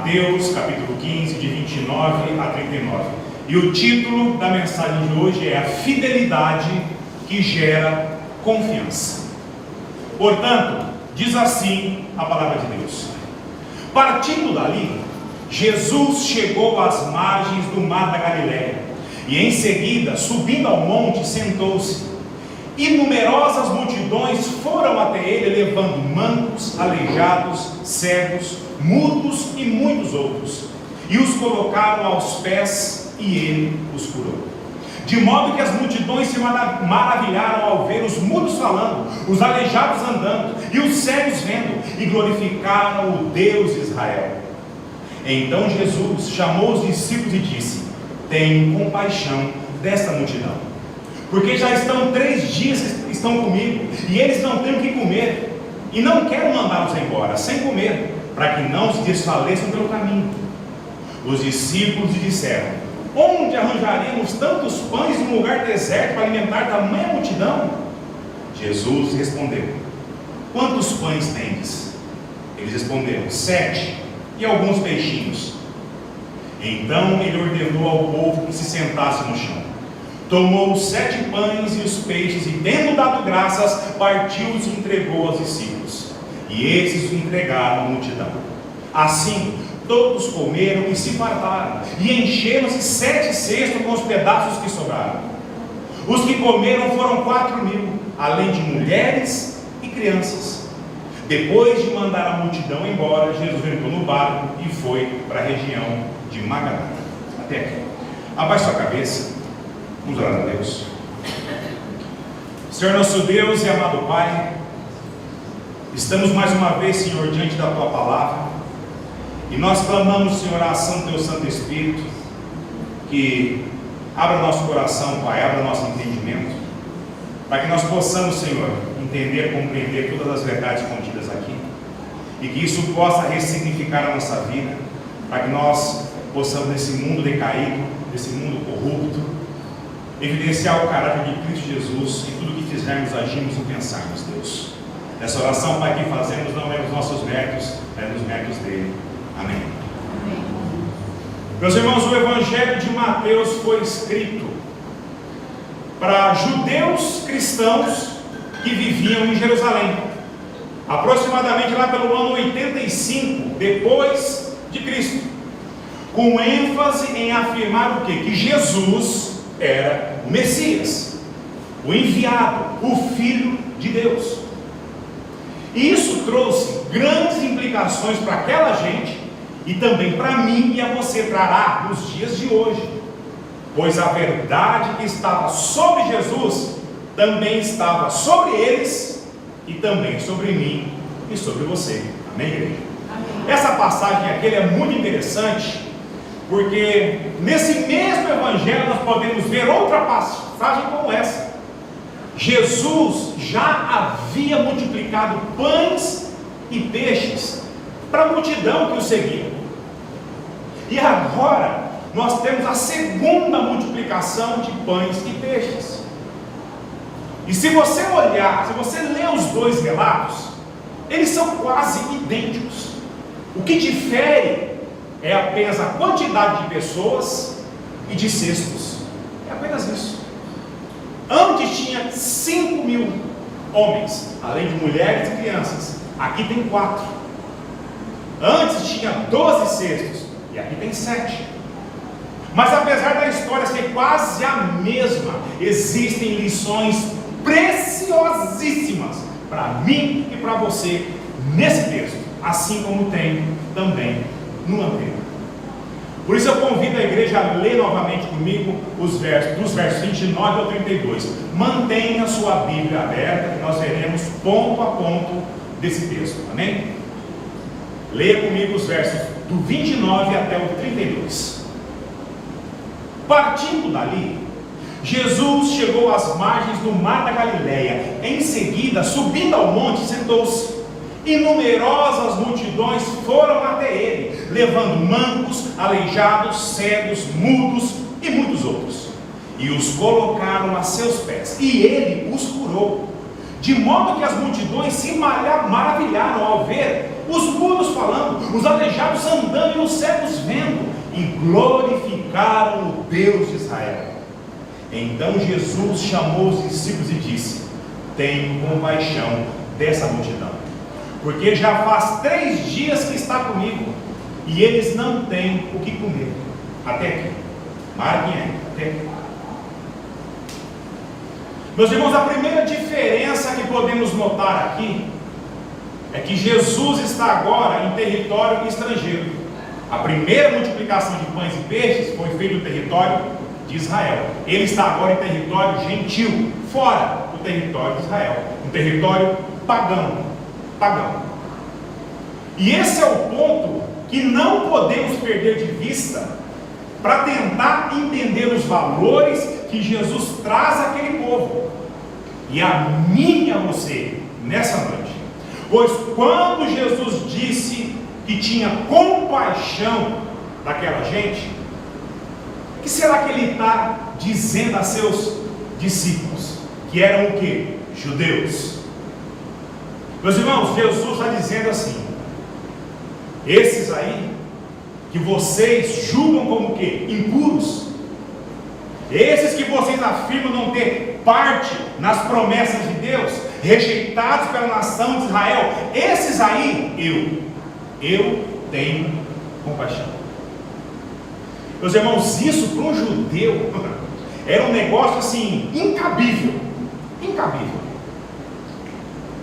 Mateus capítulo 15, de 29 a 39. E o título da mensagem de hoje é a fidelidade que gera confiança. Portanto, diz assim a palavra de Deus: partindo dali, Jesus chegou às margens do mar da Galileia, e em seguida, subindo ao monte, sentou-se. E numerosas multidões foram até ele, levando mancos, aleijados, cegos, mudos e muitos outros, e os colocaram aos pés, e ele os curou. De modo que as multidões se maravilharam ao ver os mudos falando, os aleijados andando, e os cegos vendo, e glorificaram o Deus de Israel. Então Jesus chamou os discípulos e disse: tenham compaixão desta multidão, porque já estão 3 dias que estão comigo, e eles não têm o que comer, e não quero mandá-los embora sem comer, para que não se desfaleçam pelo caminho. Os discípulos lhe disseram: onde arranjaremos tantos pães num lugar deserto para alimentar tamanha multidão? Jesus respondeu: quantos pães tendes? Eles responderam: 7, e alguns peixinhos. Então ele ordenou ao povo que se sentasse no chão. Tomou os 7 pães e os peixes, e tendo dado graças, partiu-os e entregou aos discípulos, e esses o entregaram à multidão. Assim todos comeram e se fartaram, e encheram-se 7 cestos com os pedaços que sobraram. Os que comeram foram 4.000, além de mulheres e crianças. Depois de mandar a multidão embora, Jesus entrou no barco e foi para a região de Magadã. Até aqui. Abaixe sua cabeça. Vamos orar a Deus. Senhor nosso Deus e amado Pai, estamos mais uma vez, Senhor, diante da Tua palavra, e nós clamamos, Senhor, a ação do Teu Santo Espírito, que abra nosso coração, Pai, abra nosso entendimento, para que nós possamos, Senhor, entender, compreender todas as verdades contidas aqui, e que isso possa ressignificar a nossa vida, para que nós possamos, nesse mundo decaído, nesse mundo corrupto, evidenciar o caráter de Cristo Jesus em tudo que fizermos, agimos e pensarmos, Deus. Essa oração, Pai, que fazemos não é nos nossos méritos, é nos méritos dele. Amém. Amém. Meus irmãos, o Evangelho de Mateus foi escrito para judeus cristãos que viviam em Jerusalém, aproximadamente lá pelo ano 85 depois de Cristo, com ênfase em afirmar o quê? Que Jesus era o Messias, o enviado, o Filho de Deus. E isso trouxe grandes implicações para aquela gente, e também para mim e a você trará nos dias de hoje, pois a verdade que estava sobre Jesus também estava sobre eles, e também sobre mim e sobre você. Amém, igreja? Amém. Essa passagem aqui é muito interessante, porque nesse mesmo Evangelho nós podemos ver outra passagem como essa. Jesus já havia multiplicado pães e peixes para a multidão que o seguia, e agora nós temos a segunda multiplicação de pães e peixes. E se você olhar, se você ler os 2 relatos, eles são quase idênticos. O que difere é apenas a quantidade de pessoas e de cestos. É apenas isso. Antes tinha 5.000 homens, além de mulheres e crianças. Aqui tem 4. Antes tinha 12 cestos, e aqui tem 7. Mas apesar da história ser quase a mesma, existem lições preciosíssimas para mim e para você nesse texto, assim como tem também no anterior. Por isso eu convido a igreja a ler novamente comigo os versos, dos versos 29 ao 32. Mantenha a sua Bíblia aberta, que nós veremos ponto a ponto desse texto, amém? Leia comigo os versos do 29 até o 32. Partindo dali, Jesus chegou às margens do mar da Galileia. Em seguida, subindo ao monte, sentou-se. E numerosas multidões foram até ele, levando mancos, aleijados, cegos, mudos e muitos outros, e os colocaram a seus pés, e ele os curou. De modo que as multidões se maravilharam ao ver os mudos falando, os aleijados andando e os cegos vendo, e glorificaram o Deus de Israel. Então Jesus chamou os discípulos e disse: tenho compaixão dessa multidão, porque já faz 3 dias que está comigo, e eles não têm o que comer. Até aqui. Marquem aí, até aqui. Meus irmãos, a primeira diferença que podemos notar aqui é que Jesus está agora em território estrangeiro. A primeira multiplicação de pães e peixes foi feita no território de Israel. Ele está agora em território gentil, fora do território de Israel, um território pagão. E esse é o ponto que não podemos perder de vista para tentar entender os valores que Jesus traz àquele povo, e a mim e a você nessa noite. Pois quando Jesus disse que tinha compaixão daquela gente, o que será que ele está dizendo a seus discípulos, que eram o quê? Judeus. Meus irmãos, Jesus está dizendo assim: esses aí que vocês julgam como o quê? Impuros, esses que vocês afirmam não ter parte nas promessas de Deus, rejeitados pela nação de Israel, esses aí eu tenho compaixão. Meus irmãos, isso para um judeu era um negócio assim incabível,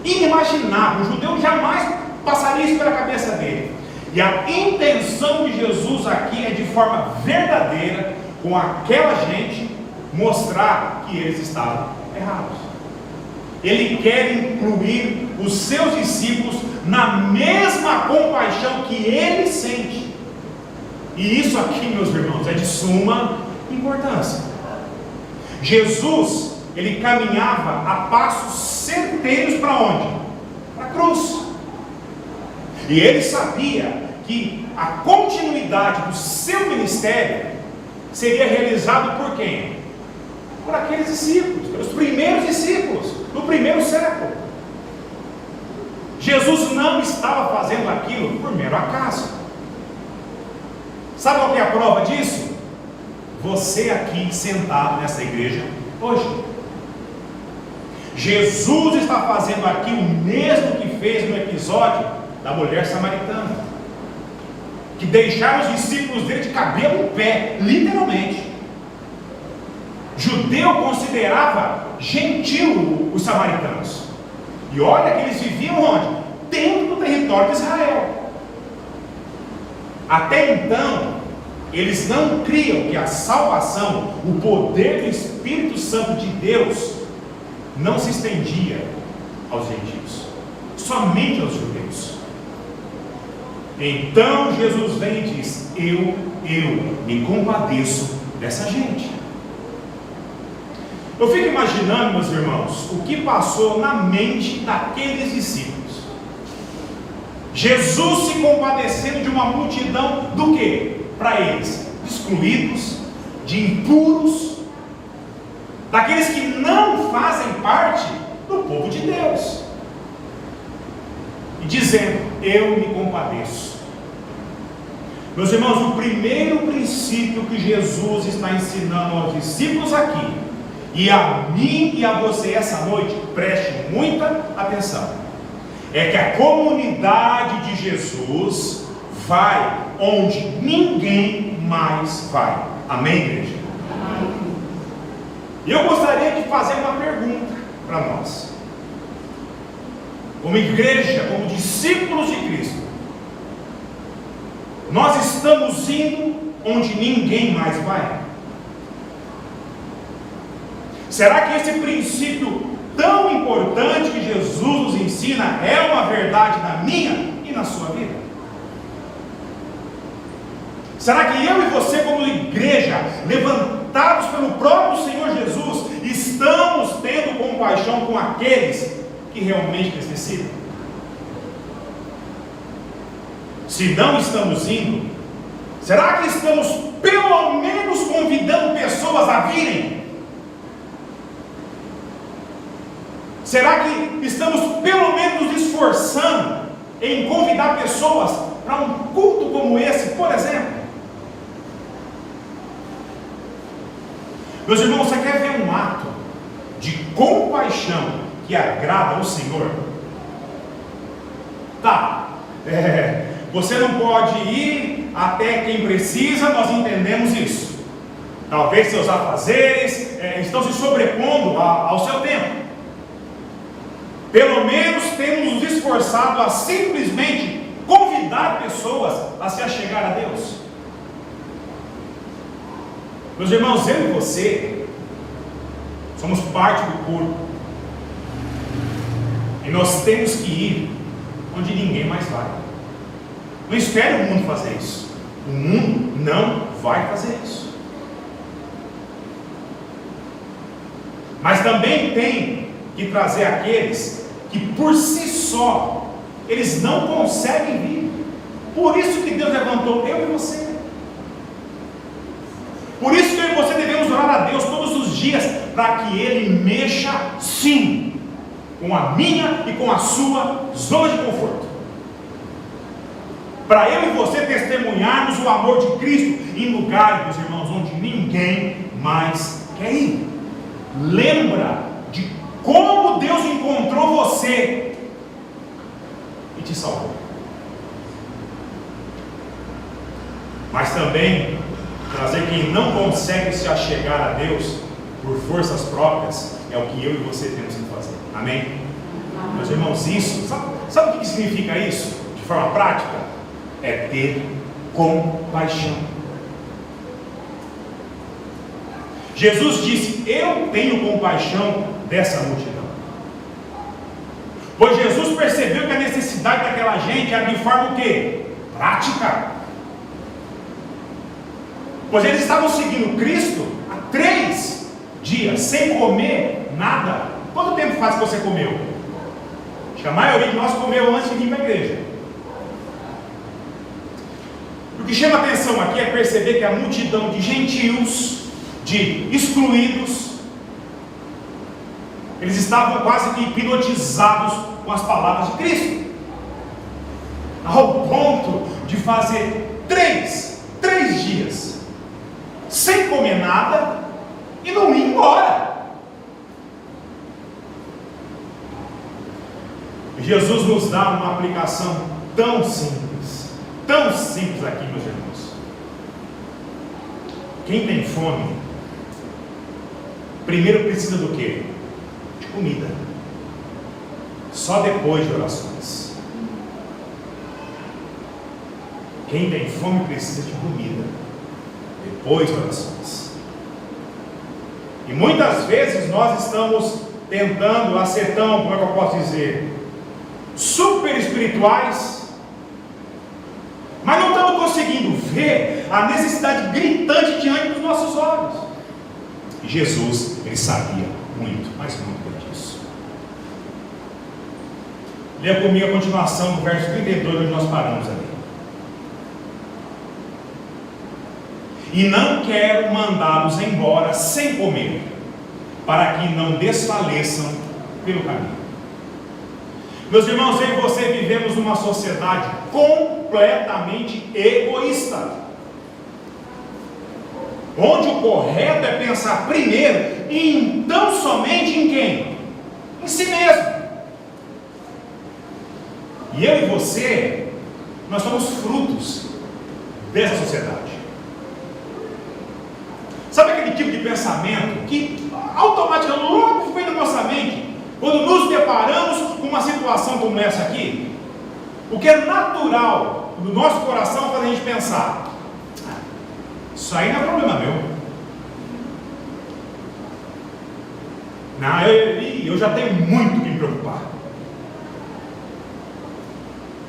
inimaginável. O judeu jamais passaria isso pela cabeça dele. E a intenção de Jesus aqui é, de forma verdadeira, com aquela gente, mostrar que eles estavam errados. Ele quer incluir os seus discípulos na mesma compaixão que ele sente. E isso aqui, meus irmãos, é de suma importância. Jesus, ele caminhava a passos certeiros para onde? Para a cruz. E ele sabia que a continuidade do seu ministério seria realizado por quem? Por aqueles discípulos, pelos primeiros discípulos do primeiro século. Jesus não estava fazendo aquilo por mero acaso. Sabe qual que é a prova disso? Você aqui sentado nessa igreja hoje. Jesus está fazendo aqui o mesmo que fez no episódio da mulher samaritana, que deixaram os discípulos dele de cabelo em pé, literalmente. Judeu considerava gentil os samaritanos, e olha que eles viviam onde? Dentro do território de Israel. Até então, eles não criam que a salvação, o poder do Espírito Santo de Deus, não se estendia aos gentios, somente aos judeus. Então Jesus vem e diz: eu me compadeço dessa gente. Eu fico imaginando, meus irmãos, o que passou na mente daqueles discípulos. Jesus se compadecendo de uma multidão do quê? Para eles, excluídos, de impuros, daqueles que não fazem parte do povo de Deus, e dizendo: eu me compadeço. Meus irmãos, o primeiro princípio que Jesus está ensinando aos discípulos aqui, e a mim e a você essa noite, preste muita atenção, é que a comunidade de Jesus vai onde ninguém mais vai. Amém, igreja? Amém. E eu gostaria de fazer uma pergunta para nós, como igreja, como discípulos de Cristo. Nós estamos indo onde ninguém mais vai? Será que esse princípio tão importante que Jesus nos ensina é uma verdade na minha e na sua vida? Será que eu e você, como igreja, levantados pelo próprio Senhor Jesus, estamos tendo compaixão com aqueles que realmente necessitam? Se não estamos indo, será que estamos pelo menos convidando pessoas a virem? Será que estamos pelo menos nos esforçando em convidar pessoas para um culto como esse, por exemplo? Meus irmãos, você quer ver um ato de compaixão que agrada ao Senhor? Tá, você não pode ir até quem precisa, nós entendemos isso. Talvez seus afazeres estão se sobrepondo ao seu tempo. Pelo menos temos nos esforçado a simplesmente convidar pessoas a se achegar a Deus. Meus irmãos, eu e você somos parte do corpo, e nós temos que ir onde ninguém mais vai. Não espere o mundo fazer isso. O mundo não vai fazer isso. Mas também tem que trazer aqueles que por si só eles não conseguem vir. Por isso que Deus levantou eu e você. Por isso que eu e você devemos orar a Deus todos os dias, para que Ele mexa sim com a minha e com a sua zona de conforto. Para eu e você testemunharmos o amor de Cristo em lugares, meus irmãos, onde ninguém mais quer ir. Lembra de como Deus encontrou você e te salvou. Mas também trazer quem não consegue se achegar a Deus por forças próprias é o que eu e você temos que fazer. Amém? Meus irmãos, isso, sabe o que significa isso? De forma prática? É ter compaixão. Jesus disse: eu tenho compaixão dessa multidão. Pois Jesus percebeu que a necessidade daquela gente era de forma o quê? Prática. Pois eles estavam seguindo Cristo há 3 dias, sem comer nada. Quanto tempo faz que você comeu? Acho que a maioria de nós comeu antes de vir para a igreja. O que chama atenção aqui é perceber que a multidão de gentios, de excluídos, eles estavam quase que hipnotizados com as palavras de Cristo, ao ponto de fazer 3 dias sem comer nada e não ir embora. Jesus nos dá uma aplicação tão simples aqui, meus irmãos. Quem tem fome primeiro precisa do quê? De comida. Só depois de orações. Quem tem fome precisa de comida, depois de orações. E muitas vezes nós estamos tentando a ser tão, como é que eu posso dizer, super espirituais, mas não estamos conseguindo ver a necessidade gritante diante dos nossos olhos. E Jesus, ele sabia muito, mas muito bem disso. Leia comigo a continuação do verso 32, onde nós paramos ali. E não quero mandá-los embora sem comer, para que não desfaleçam pelo caminho. Meus irmãos, eu e você vivemos numa sociedade completamente egoísta, onde o correto é pensar primeiro e então somente em quem? Em si mesmo. E eu e você, nós somos frutos dessa sociedade. Sabe aquele tipo de pensamento que automaticamente logo vem na nossa mente quando nos deparamos com uma situação como essa aqui? O que é natural no nosso coração faz a gente pensar: isso aí não é problema meu. Não, eu já tenho muito que me preocupar.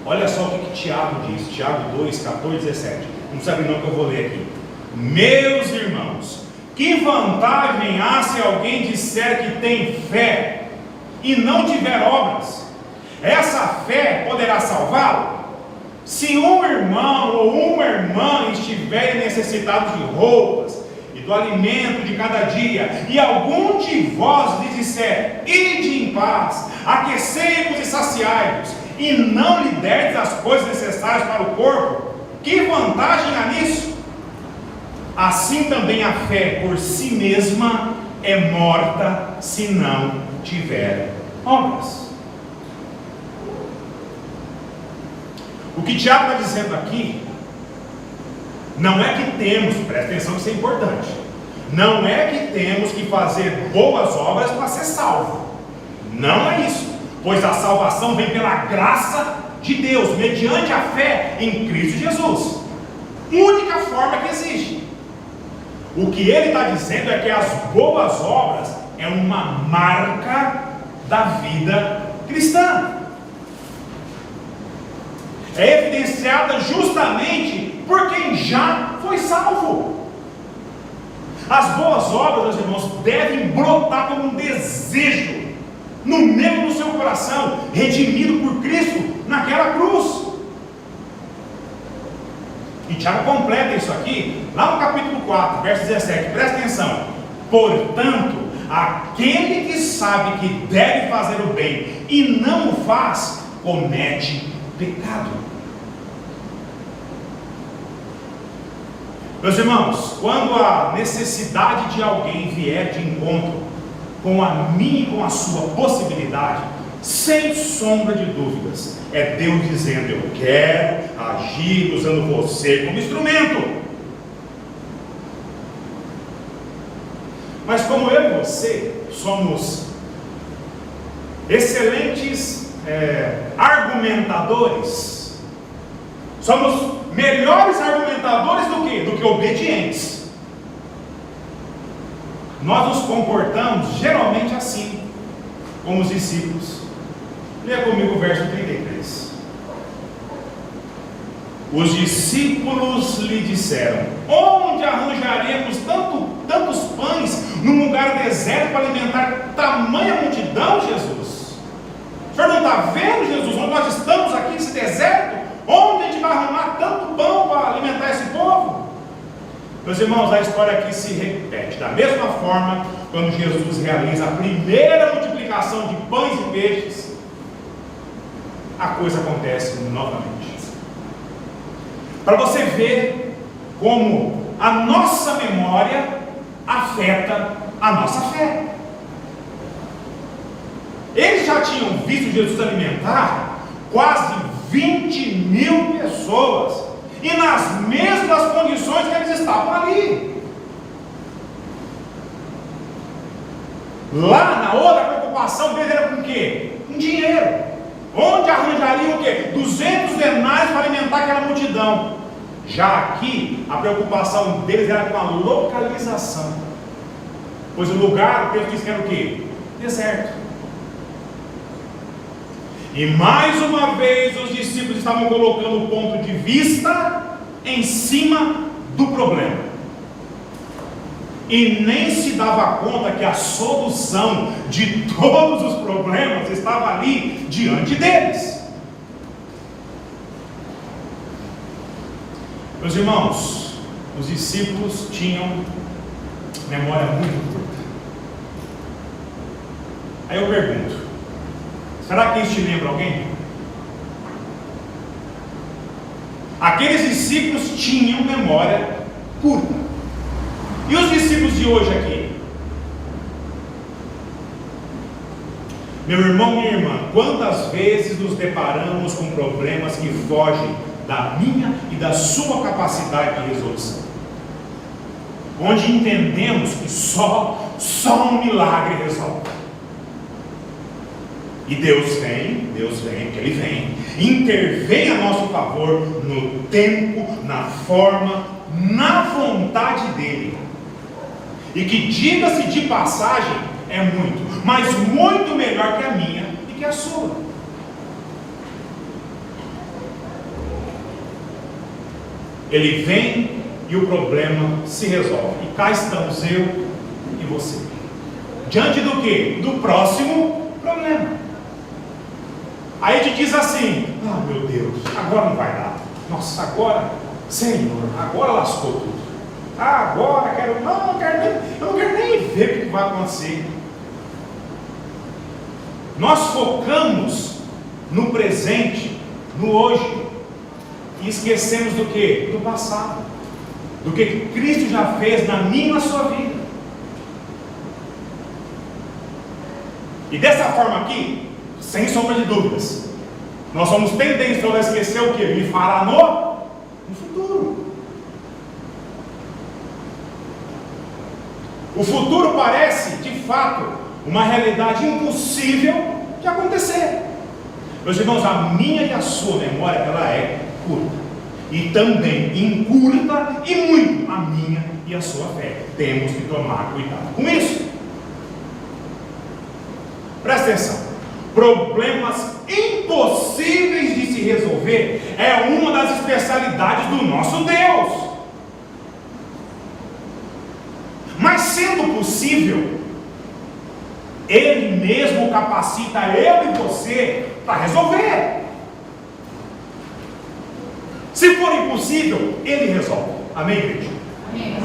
Olha só o que Tiago diz, Tiago 2, 14, 17. Não sabe não que eu vou ler aqui. Meus irmãos, que vantagem há se alguém disser que tem fé e não tiver obras? Essa fé poderá salvá-lo? Se um irmão ou uma irmã estiverem necessitados de roupas e do alimento de cada dia, e algum de vós lhes disser: ide em paz, aquecei-vos e saciai-vos, e não lhe derdes as coisas necessárias para o corpo, que vantagem há nisso? Assim também a fé por si mesma é morta se não tiver obras. O que Tiago está dizendo aqui não é que temos, presta atenção que isso é importante, não é que temos que fazer boas obras para ser salvo. Não é isso, pois a salvação vem pela graça de Deus, mediante a fé em Cristo Jesus. Única forma que existe. O que ele está dizendo é que as boas obras é uma marca da vida cristã. É evidenciada justamente por quem já foi salvo. As boas obras, meus irmãos, devem brotar como um desejo no meio do seu coração, redimido por Cristo naquela cruz. E Tiago completa isso aqui, lá no capítulo 4, verso 17, presta atenção. Portanto, aquele que sabe que deve fazer o bem e não o faz, comete pecado. Meus irmãos, quando a necessidade de alguém vier de encontro com a minha e com a sua possibilidade, sem sombra de dúvidas, é Deus dizendo: eu quero agir usando você como instrumento. Mas como eu e você somos excelentes argumentadores, somos melhores argumentadores do que obedientes. Nós nos comportamos geralmente assim, como os discípulos. Leia comigo o verso 33. Os discípulos lhe disseram: onde arranjaremos tantos pães num lugar deserto para alimentar tamanha multidão, Jesus? O senhor não está vendo, Jesus, onde nós estamos aqui nesse deserto? Onde a gente vai arrumar tanto pão para alimentar esse povo? Meus irmãos, a história aqui se repete. Da mesma forma, quando Jesus realiza a primeira multiplicação de pães e peixes, a coisa acontece novamente. Para você ver como a nossa memória afeta a nossa fé. Eles já tinham visto Jesus alimentar quase 20.000 pessoas, e nas mesmas condições que eles estavam ali. Lá na outra preocupação deles era com o quê? Com dinheiro. Onde arranjariam o quê? 200 denários para alimentar aquela multidão. Já aqui, a preocupação deles era com a localização, pois o lugar, o texto diz que era o quê? Deserto. E mais uma vez os discípulos estavam colocando o ponto de vista em cima do problema, e nem se dava conta que a solução de todos os problemas estava ali diante deles. Meus irmãos, os discípulos tinham memória muito curta. Aí eu pergunto: será que isso te lembra alguém? Aqueles discípulos tinham memória curta. E os discípulos de hoje aqui? Meu irmão, minha irmã, quantas vezes nos deparamos com problemas que fogem da minha e da sua capacidade de resolução, onde entendemos que só um milagre resolve. E Deus vem, porque Ele vem, intervém a nosso favor no tempo, na forma, na vontade dEle. E que, diga-se de passagem, é muito, mas muito melhor que a minha e que a sua. Ele vem e o problema se resolve. E cá estamos eu e você. Diante do quê? Do próximo problema. Aí a gente diz assim: ah, meu Deus, agora não vai dar. Nossa, agora, Senhor, agora lascou tudo. Ah, agora eu não quero nem ver o que vai acontecer. Nós focamos no presente, no hoje, e esquecemos do que? Do passado, do que Cristo já fez na minha e na sua vida. E dessa forma aqui, sem sombra de dúvidas, nós somos tendenciosos a esquecer o que Ele fará no futuro. O futuro parece, de fato, uma realidade impossível de acontecer. Meus irmãos, a minha e a sua memória, ela é curta. E também encurta e muito a minha e a sua fé. Temos que tomar cuidado com isso. Presta atenção. Problemas impossíveis de se resolver é uma das especialidades do nosso Deus. Mas sendo possível, Ele mesmo capacita eu e você para resolver. Se for impossível, Ele resolve. Amém, igreja? Amém.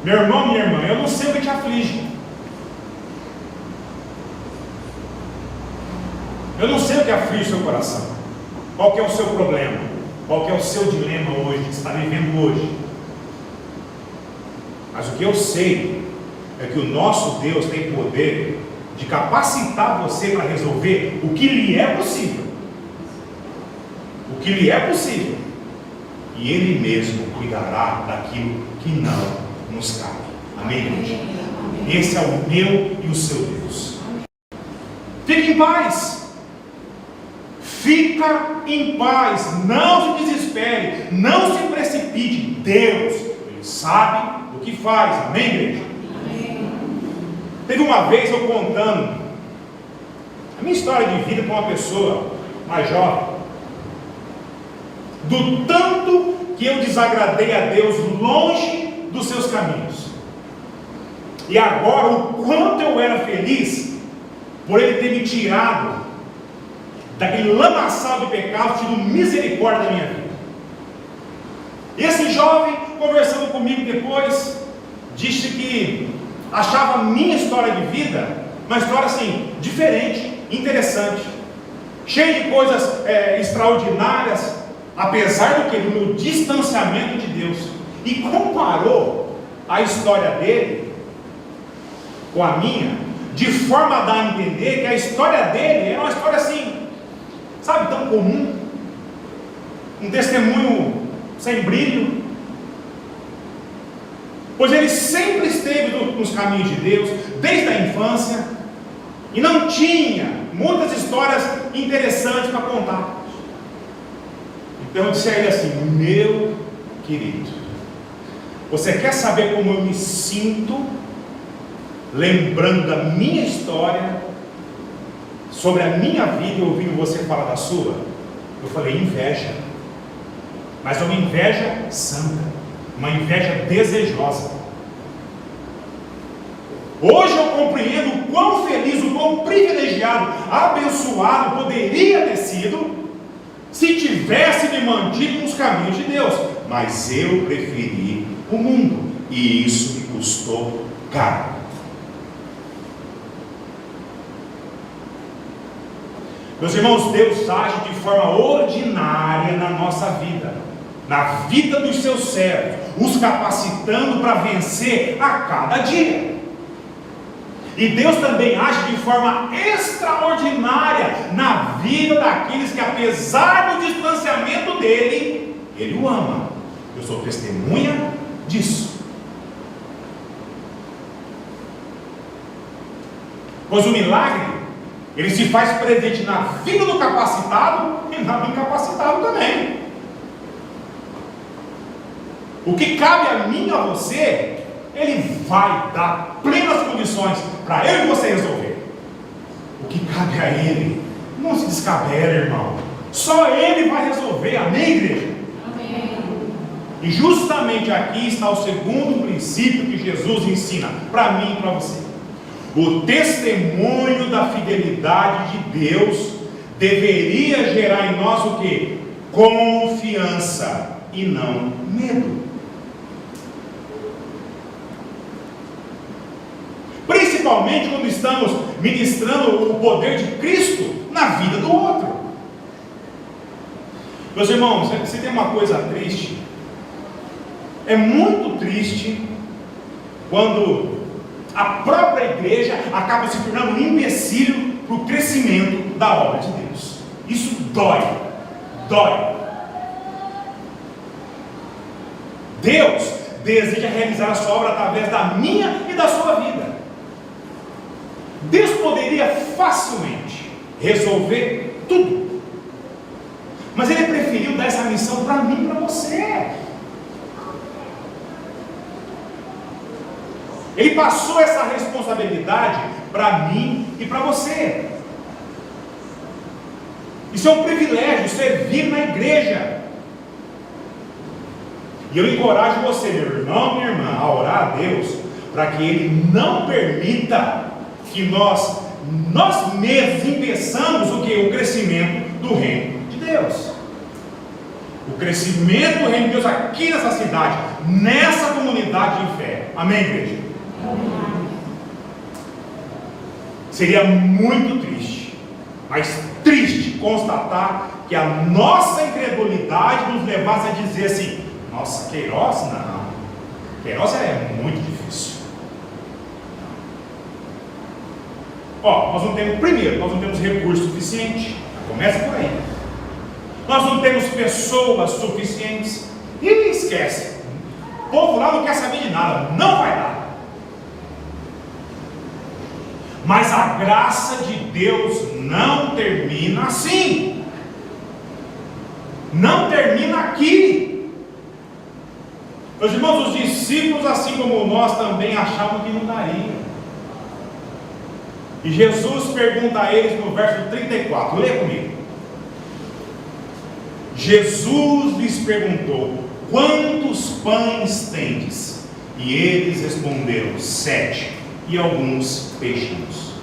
Meu irmão, minha irmã, eu não sei o que te aflige. Eu não sei o que aflige o seu coração. Qual que é o seu problema? Qual que é o seu dilema hoje, que você está vivendo hoje? Mas o que eu sei é que o nosso Deus tem poder de capacitar você para resolver o que lhe é possível. O que lhe é possível. E Ele mesmo cuidará daquilo que não nos cabe. Amém, igreja? Esse é o meu e o seu Deus. Fique em paz. Fica em paz. Não se desespere. Não se precipite. Deus, Ele sabe o que faz. Amém, igreja? Amém. Teve uma vez eu contando a minha história de vida com uma pessoa mais jovem, do tanto que eu desagradei a Deus longe dos seus caminhos, e agora o quanto eu era feliz por Ele ter me tirado daquele lamaçal de pecado, tido misericórdia da minha vida. E esse jovem, conversando comigo depois, disse que achava a minha história de vida uma história assim, diferente, interessante, cheia de coisas extraordinárias, apesar do que? Do meu distanciamento de Deus. E comparou a história dele com a minha, de forma a dar a entender que a história dele era uma história assim, sabe, tão comum, um testemunho sem brilho, pois ele sempre esteve nos caminhos de Deus, desde a infância, e não tinha muitas histórias interessantes para contar. Então eu disse a ele assim: meu querido, você quer saber como eu me sinto lembrando da minha história, sobre a minha vida, e ouvindo você falar da sua? Eu falei: inveja, mas uma inveja santa, uma inveja desejosa. Hoje eu compreendo o quão feliz, o quão privilegiado, abençoado poderia ter sido se tivesse me mantido nos caminhos de Deus, mas eu preferi o mundo, e isso me custou caro. Meus irmãos, Deus age de forma ordinária na nossa vida, na vida dos seus servos, os capacitando para vencer a cada dia. E Deus também age de forma extraordinária na vida daqueles que, apesar do distanciamento dele, Ele o ama. Eu sou testemunha disso. Pois o milagre, ele se faz presente na vida do capacitado e na do incapacitado também. O que cabe a mim e a você, Ele vai dar plenas condições para eu e você resolver. O que cabe a Ele, não se descabele, irmão. Só Ele vai resolver. Amém, igreja? Amém. E justamente aqui está o segundo princípio que Jesus ensina para mim e para você. O testemunho da fidelidade de Deus deveria gerar em nós o que? Confiança e não medo. Principalmente principalmente quando estamos ministrando o poder de Cristo na vida do outro. Meus irmãos, se tem uma coisa triste, é muito triste quando a própria igreja acaba se tornando um empecilho para o crescimento da obra de Deus. Isso dói. Deus deseja realizar a sua obra através da minha e da sua vida. Deus poderia facilmente resolver tudo, mas Ele preferiu dar essa missão para mim e para você. Ele passou essa responsabilidade para mim e para você. Isso é um privilégio, servir na igreja. E eu encorajo você, meu irmão, minha irmã, a orar a Deus para que Ele não permita que nós mesmos impeçamos o crescimento do reino de Deus. O crescimento do reino de Deus aqui nessa cidade, nessa comunidade de fé. Amém, igreja? Seria muito triste, mas triste constatar que a nossa incredulidade nos levasse a dizer assim: nossa, Queiroz não, Queiroz é muito difícil. Nós não temos recurso suficiente. Começa por aí. Nós não temos pessoas suficientes. E esquece, o povo lá não quer saber de nada, não vai dar. Mas a graça de Deus não termina assim. Não termina aqui. Meus irmãos, os discípulos, assim como nós, também achavam que não daria. E Jesus pergunta a eles no verso 34, lê comigo. Jesus lhes perguntou: quantos pães tendes? E eles responderam: 7, e alguns peixinhos.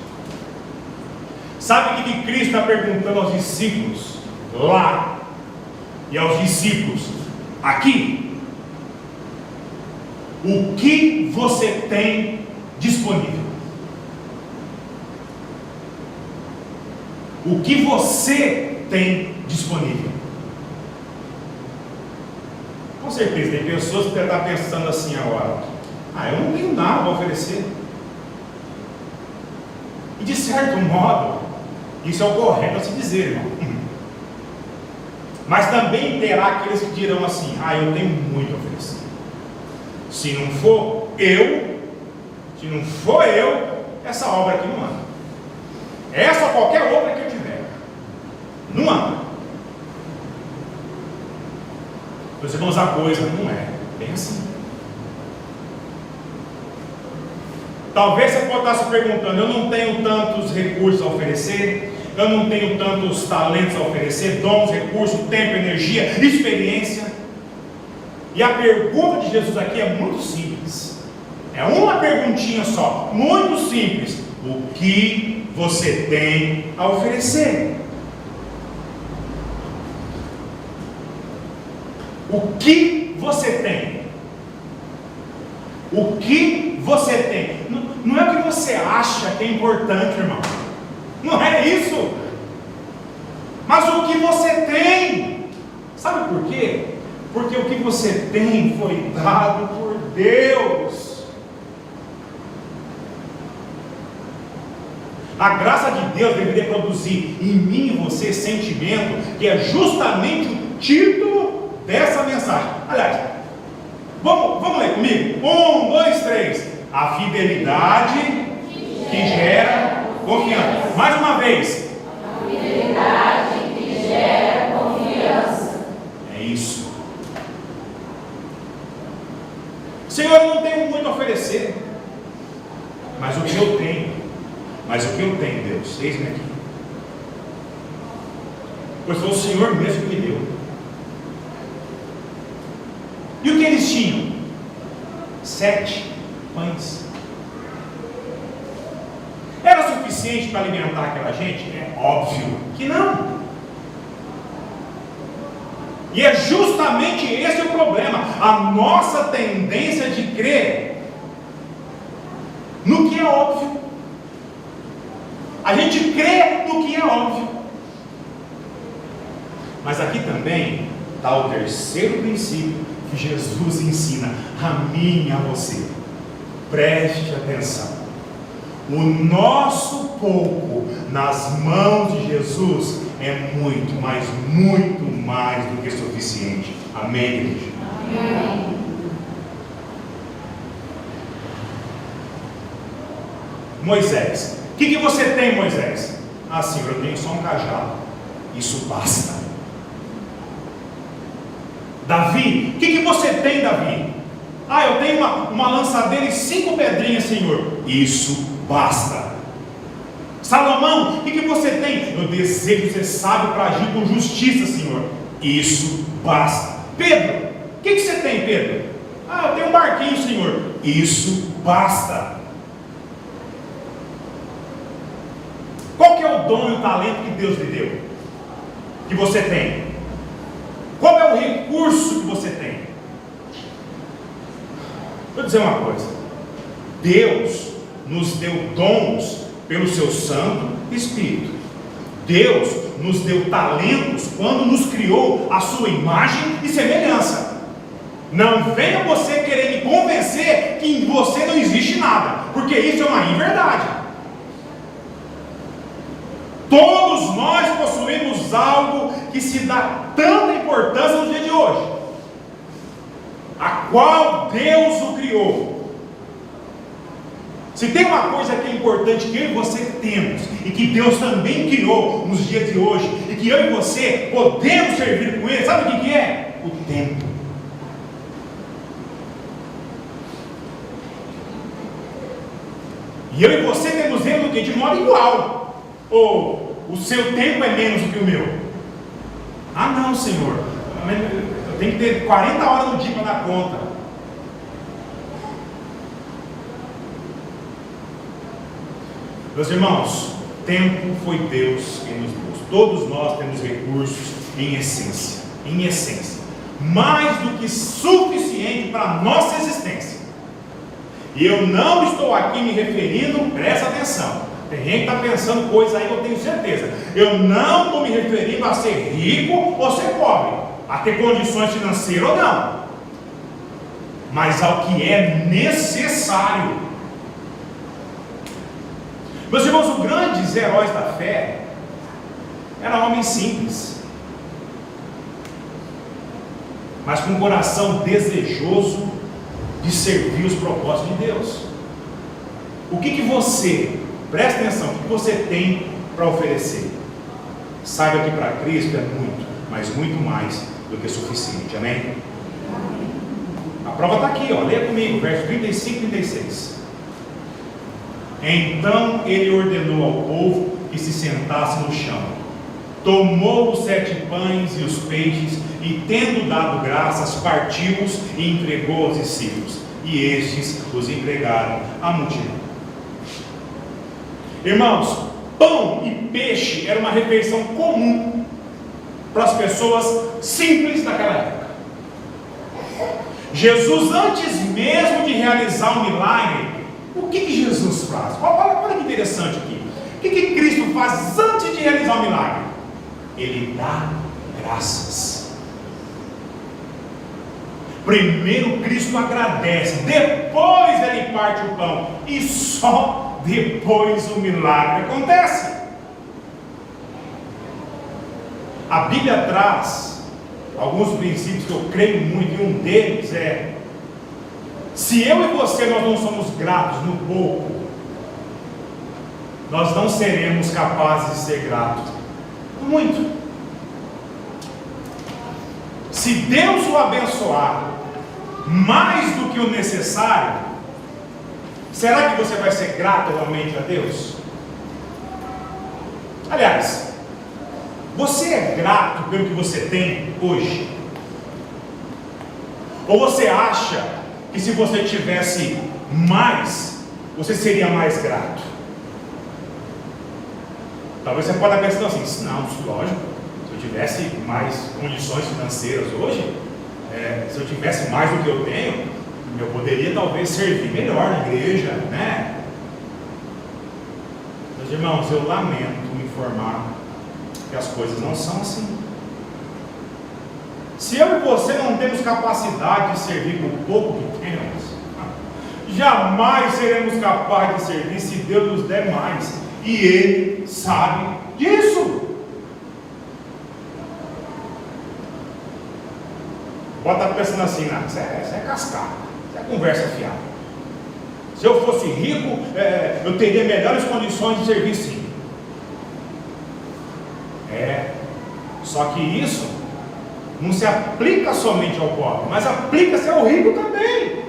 Sabe o que Cristo está perguntando aos discípulos lá e aos discípulos aqui? O que você tem disponível? O que você tem disponível? Com certeza tem pessoas que estão pensando assim agora: eu não tenho nada para oferecer. E de certo modo, isso é o correto a se dizer, irmão. Mas também terá aqueles que dirão assim: eu tenho muito a oferecer. Se não for eu, essa obra aqui não anda. Essa ou qualquer outra que eu tiver, não anda. Meus irmãos, a coisa não é bem assim. Talvez você possa estar se perguntando: eu não tenho tantos recursos a oferecer, eu não tenho tantos talentos a oferecer, dons, recursos, tempo, energia, experiência. E a pergunta de Jesus aqui é muito simples. É uma perguntinha só, muito simples: o que você tem a oferecer? O que você tem? O que você tem? Não é o que você acha que é importante, irmão. Não é isso. Mas o que você tem. Sabe por quê? Porque o que você tem foi dado por Deus. A graça de Deus deveria produzir em mim e você sentimento, que é justamente o título dessa mensagem. Aliás, vamos ler comigo? 1, 2, 3. A fidelidade que gera confiança. Mais uma vez. A fidelidade que gera confiança. É isso. Senhor, eu não tenho muito a oferecer, mas o que eu tenho, Deus, eis-me aqui. Pois foi o Senhor mesmo que me deu. E o que eles tinham? 7 pães. Era suficiente para alimentar aquela gente? É óbvio que não. E é justamente esse o problema. A nossa tendência de crer no que é óbvio. A gente crê no que é óbvio. Mas aqui também está o terceiro princípio que Jesus ensina a mim e a você. Preste atenção. O nosso pouco nas mãos de Jesus é muito, mas muito mais do que suficiente. Amém, igreja? Amém. Moisés. O que você tem, Moisés? Ah, Senhor, eu tenho só um cajado. Isso basta. Davi. O que você tem, Davi? Ah, eu tenho uma lançadeira e 5 pedrinhas, Senhor. Isso basta. Salomão. O que você tem? Eu desejo ser sábio para agir com justiça, Senhor. Isso basta. Pedro. O que você tem, Pedro? Ah, eu tenho um barquinho, Senhor. Isso basta. Qual que é o dom e o talento que Deus lhe deu? Que você tem? Qual é o recurso que você tem? Vou dizer uma coisa. Deus nos deu dons pelo seu Santo Espírito. Deus nos deu talentos quando nos criou a sua imagem e semelhança. Não venha você querer me convencer que em você não existe nada, porque isso é uma inverdade. Todos nós possuímos algo que se dá tanta importância no dia de hoje, a qual Deus o criou. Se tem uma coisa que é importante que eu e você temos, e que Deus também criou nos dias de hoje, e que eu e você podemos servir com Ele, sabe o que é? O tempo. E eu e você temos ele do que? De modo igual. Ou o seu tempo é menos do que o meu? Ah, não, Senhor, eu tenho que ter 40 horas no dia para dar conta. Meus irmãos, tempo foi Deus quem nos deu. Todos nós temos recursos em essência, mais do que suficiente para a nossa existência. E eu não estou aqui me referindo, presta atenção. Tem gente que está pensando coisa aí, eu tenho certeza. Eu não estou me referindo a ser rico ou ser pobre, a ter condições financeiras ou não, mas ao que é necessário. Meus irmãos, os grandes heróis da fé eram homens simples, mas com um coração desejoso de servir os propósitos de Deus. O que você, presta atenção, o que você tem para oferecer? Saiba que para Cristo é muito, mas muito mais do que suficiente. Amém? A prova está aqui, ó. Leia comigo, verso 35 e 36. Então ele ordenou ao povo que se sentasse no chão. Tomou os 7 pães e os peixes, e tendo dado graças, partiu-os e entregou aos discípulos, e estes os entregaram à multidão. Irmãos, pão e peixe era uma refeição comum para as pessoas simples daquela época. Jesus, antes mesmo de realizar o milagre, o que Jesus faz? Olha que interessante aqui. O que Cristo faz antes de realizar o milagre? Ele dá graças. Primeiro Cristo agradece, depois ele parte o pão, e só depois o milagre acontece. A Bíblia traz alguns princípios que eu creio muito, e um deles é: se eu e você nós não somos gratos no pouco, nós não seremos capazes de ser gratos no muito. Se Deus o abençoar mais do que o necessário, será que você vai ser grato realmente a Deus? Aliás, você é grato pelo que você tem hoje? Ou você acha que se você tivesse mais, você seria mais grato? Talvez você possa pensar assim: não, lógico, se eu tivesse mais condições financeiras hoje, se eu tivesse mais do que eu tenho, eu poderia talvez servir melhor na igreja, né? Meus Meus irmãos, eu lamento informar que as coisas não são assim. Se eu e você não temos capacidade de servir com o pouco que temos, jamais seremos capazes de servir se Deus nos der mais. E Ele sabe disso. Pode estar pensando assim, não, isso é cascata, isso é conversa fiada. Se eu fosse rico, eu teria melhores condições de servir sim. Só que isso não se aplica somente ao pobre, mas aplica-se ao rico também.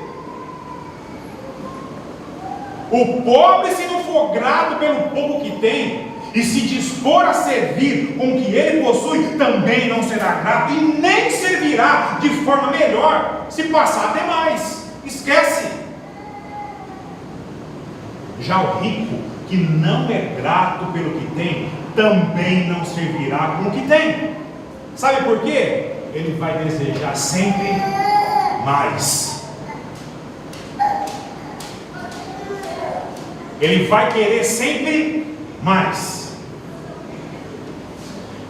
O pobre, se não for grato pelo pouco que tem, e se dispor a servir com o que ele possui, também não será grato, e nem servirá de forma melhor, se passar a ter mais. Esquece. Já o rico, que não é grato pelo que tem, também não servirá com o que tem. Sabe por quê? Ele vai desejar sempre mais. Ele vai querer sempre mais.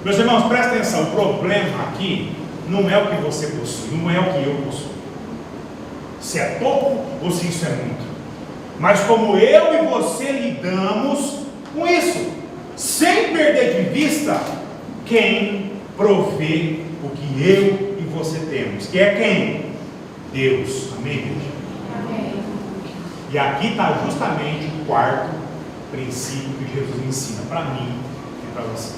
Meus irmãos, presta atenção. O problema aqui não é o que você possui, não é o que eu possuo, se é pouco ou se isso é muito, mas como eu e você lidamos com isso, sem perder de vista quem provê o que eu e você temos, que é quem? Deus. Amém, igreja? Amém. E aqui está justamente o quarto princípio que Jesus ensina para mim e para você.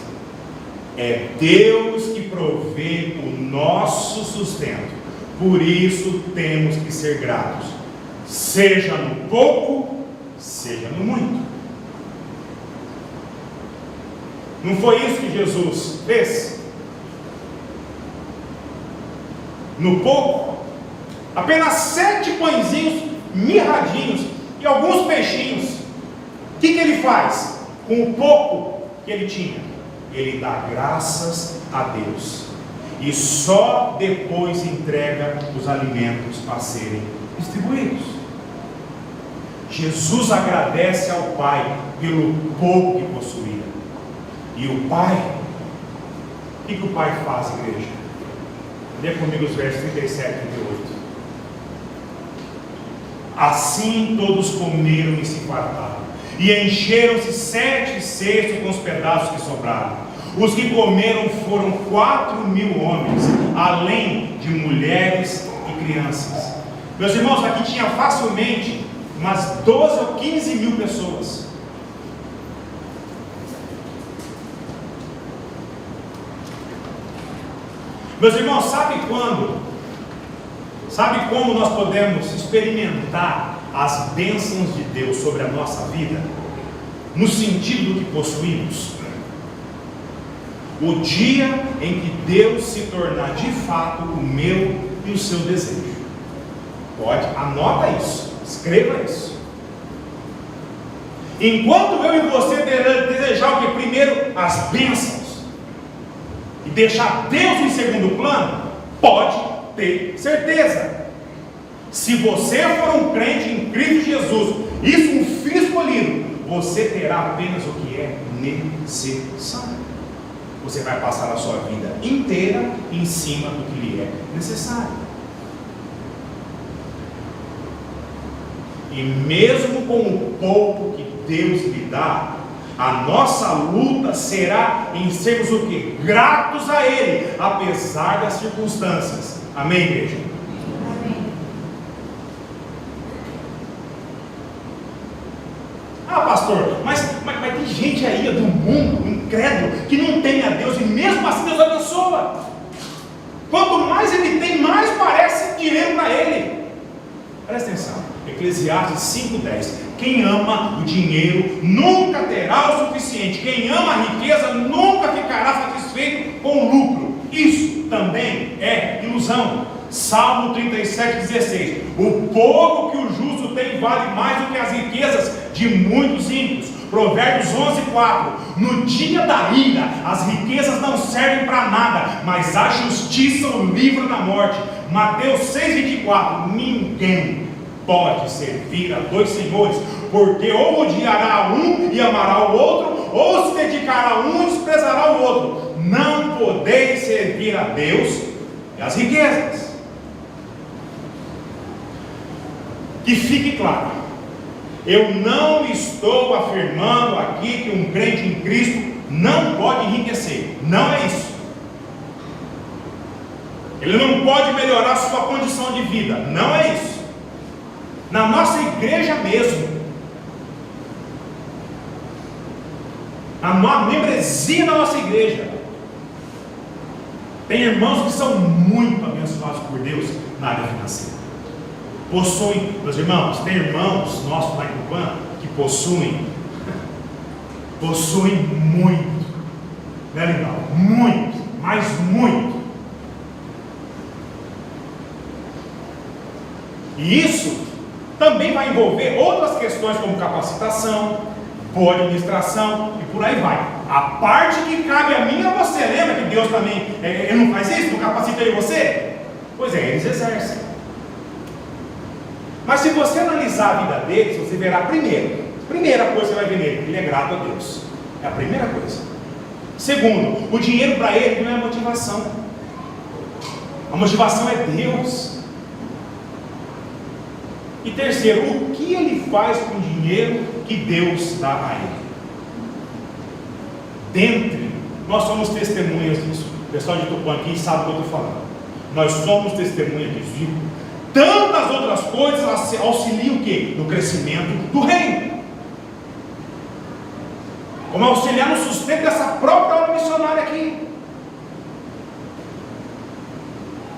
É Deus que provê o nosso sustento, por isso temos que ser gratos, seja no pouco, seja no muito. Não foi isso que Jesus fez? No pouco, apenas 7 pãezinhos mirradinhos e alguns peixinhos. O que ele faz com o pouco que ele tinha? Ele dá graças a Deus e só depois entrega os alimentos para serem distribuídos. Jesus agradece ao Pai pelo pouco que possuía. E o Pai, o que o Pai faz, igreja? Lê comigo os versos 37 e 38. Assim todos comeram e se fartaram, e encheram-se 7 cestos com os pedaços que sobraram. Os que comeram foram 4.000 homens, além de mulheres e crianças. Meus irmãos, aqui tinha facilmente umas 12 ou 15 mil pessoas. Meus irmãos, sabe como nós podemos experimentar as bênçãos de Deus sobre a nossa vida? No sentido do que possuímos. O dia em que Deus se tornar de fato o meu e o seu desejo. Pode, anota isso, escreva isso. Enquanto eu e você desejar o que? Primeiro as bênçãos, e deixar Deus em segundo plano, pode ter certeza. Se você for um crente em Cristo Jesus, isso um filho escolhido, você terá apenas o que é necessário. Você vai passar a sua vida inteira em cima do que lhe é necessário. E mesmo com o pouco que Deus lhe dá, a nossa luta será em sermos o quê? Gratos a Ele, apesar das circunstâncias. Amém, igreja? Amém. Ah, pastor, mas tem gente aí do mundo, incrédulo, que não tem a Deus e mesmo assim Deus abençoa. Quanto mais ele tem, mais parece dinheiro para ele. Presta atenção, Eclesiastes 5:10. Quem ama o dinheiro nunca terá o suficiente. Quem ama a riqueza nunca ficará satisfeito com o lucro. Isso também é ilusão. Salmo 37:16. O pouco que o justo tem vale mais do que as riquezas de muitos ímpios. Provérbios 11:4. No dia da ira, as riquezas não servem para nada, mas a justiça o livra da morte. Mateus 6:24. Ninguém pode servir a dois senhores, porque ou odiará um e amará o outro, ou se dedicará a um e desprezará o outro. Não podeis servir a Deus e as riquezas. Que fique claro, eu não estou afirmando aqui que um crente em Cristo não pode enriquecer. Não é isso. Ele não pode melhorar sua condição de vida. Não é isso. Na nossa igreja mesmo, a membresia da nossa igreja, tem irmãos que são muito abençoados por Deus na área financeira. Possuem, meus irmãos, tem irmãos nossos lá em Cuban que possuem muito, né, Lindal? Muito, mas muito. E isso também vai envolver outras questões como capacitação, boa administração e por aí vai. A parte que cabe a mim e a você, lembra que Deus também, Ele não faz isso? Não capacita eu e você? Pois é, eles exercem. Mas se você analisar a vida deles, você verá primeira coisa que você vai ver nele, ele é grato a Deus. É a primeira coisa. Segundo, o dinheiro para ele não é motivação. A motivação é Deus. E terceiro, o que ele faz com o dinheiro que Deus dá a ele? Nós somos testemunhas disso. O pessoal de Tupã aqui sabe o que eu estou falando. Nós somos testemunhas disso. E tantas outras coisas auxiliam o quê? No crescimento do reino. Como auxiliar no sustento dessa própria obra missionária aqui.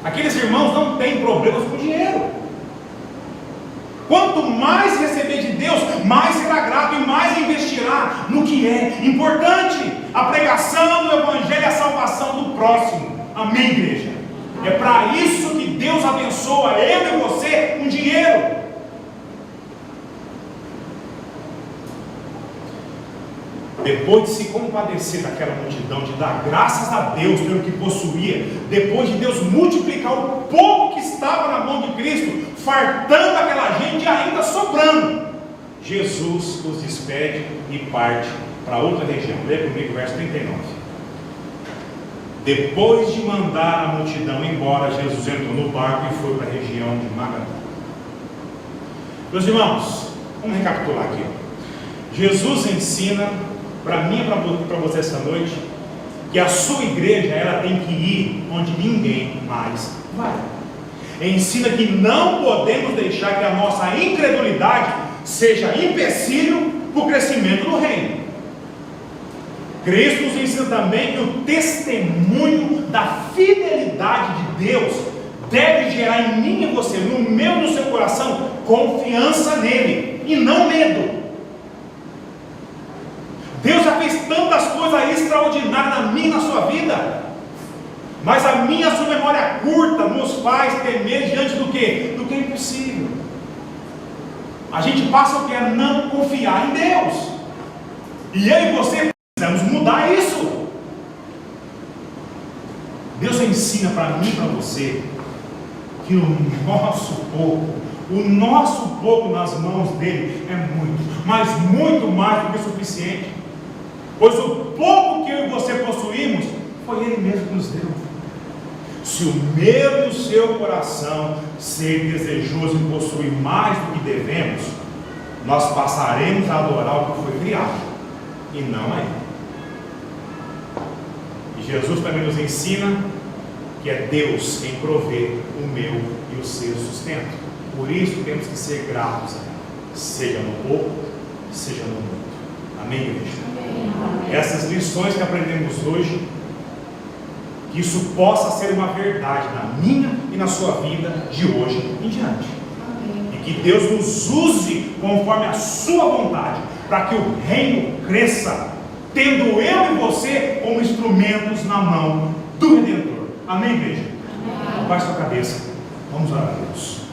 Aqueles irmãos não têm problemas com dinheiro. Quanto mais receber de Deus, mais será grato e mais investirá no que é importante: a pregação do Evangelho e a salvação do próximo. Amém, igreja? É para isso que Deus abençoa eu e você com dinheiro. Depois de se compadecer daquela multidão, de dar graças a Deus pelo que possuía, depois de Deus multiplicar o pouco que estava na mão de Cristo, fartando aquela gente e ainda sobrando, Jesus os despede e parte para outra região. Leia comigo o verso 39. Depois de mandar a multidão embora, Jesus entrou no barco e foi para a região de Magadã. Meus irmãos, vamos recapitular aqui. Jesus ensina para mim e para você essa noite que a sua igreja ela tem que ir onde ninguém mais vai. Ensina que não podemos deixar que a nossa incredulidade seja empecilho para o crescimento do reino. Cristo nos ensina também que o testemunho da fidelidade de Deus deve gerar em mim e você, no meu e no seu coração, confiança nele e não medo. Deus já fez tantas coisas extraordinárias na minha e na sua vida, mas a minha e a sua memória curta nos faz temer diante do que? Do que é impossível. A gente passa o que é não confiar em Deus, e eu e você precisamos mudar isso. Deus ensina para mim e para você que o nosso pouco nas mãos dele é muito, mas muito mais do que suficiente. Pois o pouco que eu e você possuímos, foi Ele mesmo que nos deu. Se o meu e o seu coração ser desejoso em possuir mais do que devemos, nós passaremos a adorar o que foi criado, e não a Ele. E Jesus também nos ensina que é Deus quem provê o meu e o seu sustento. Por isso temos que ser gratos a Ele, seja no pouco, seja no muito. Amém, igreja? Essas lições que aprendemos hoje, que isso possa ser uma verdade na minha e na sua vida de hoje em diante. E que Deus nos use conforme a sua vontade, para que o reino cresça, tendo eu e você como instrumentos na mão do Redentor. Amém, igreja? Abaixe sua cabeça, vamos orar a Deus.